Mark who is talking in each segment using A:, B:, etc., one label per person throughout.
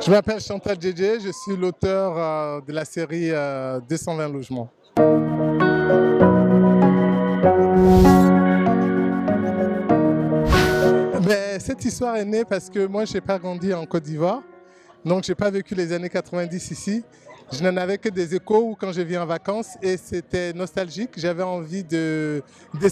A: Je m'appelle Chantal Djedje, je suis l'auteur de la série 220 logements. Mais cette histoire est née parce que moi, je n'ai pas grandi en Côte d'Ivoire, donc je n'ai pas vécu les années 90 ici. Je n'en avais que des échos quand je viens en vacances et c'était nostalgique. J'avais envie de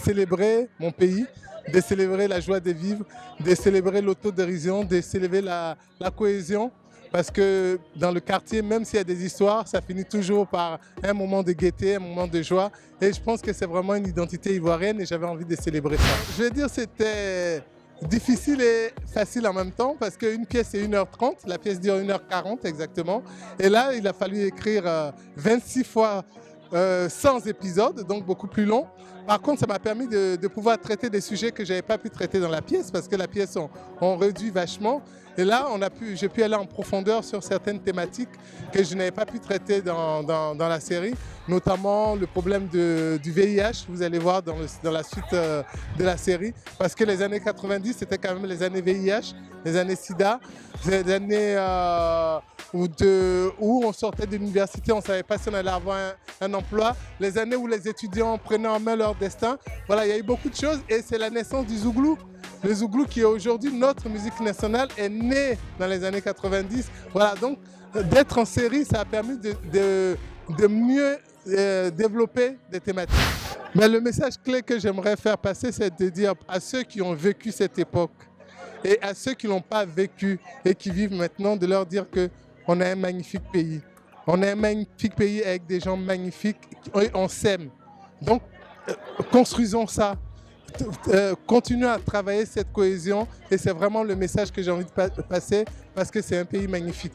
A: célébrer mon pays, de célébrer la joie de vivre, de célébrer l'autodérision, de célébrer la cohésion. Parce que dans le quartier, même s'il y a des histoires, ça finit toujours par un moment de gaieté, un moment de joie. Et je pense que c'est vraiment une identité ivoirienne et j'avais envie de célébrer ça. Je vais dire que c'était difficile et facile en même temps parce qu'une pièce c'est 1h30, la pièce dure 1h40 exactement. Et là, il a fallu écrire 26 fois 100 épisodes, donc beaucoup plus long. Par contre, ça m'a permis de pouvoir traiter des sujets que je n'avais pas pu traiter dans la pièce parce que la pièce, on réduit vachement. Et là, j'ai pu aller en profondeur sur certaines thématiques que je n'avais pas pu traiter dans la série, notamment le problème du VIH, vous allez voir dans la suite de la série, parce que les années 90, c'était quand même les années VIH, les années SIDA, les années où on sortait de l'université, on ne savait pas si on allait avoir un emploi, les années où les étudiants prenaient en main leur destin. Voilà, il y a eu beaucoup de choses et c'est la naissance du Zouglou. Le Zouglou qui est aujourd'hui notre musique nationale est né dans les années 90. Voilà, donc d'être en série, ça a permis de mieux développer des thématiques. Mais le message clé que j'aimerais faire passer, c'est de dire à ceux qui ont vécu cette époque et à ceux qui ne l'ont pas vécu et qui vivent maintenant, de leur dire qu'on a un magnifique pays. On a un magnifique pays avec des gens magnifiques, on s'aime. Donc, construisons ça. Continuons à travailler cette cohésion et c'est vraiment le message que j'ai envie de passer parce que c'est un pays magnifique.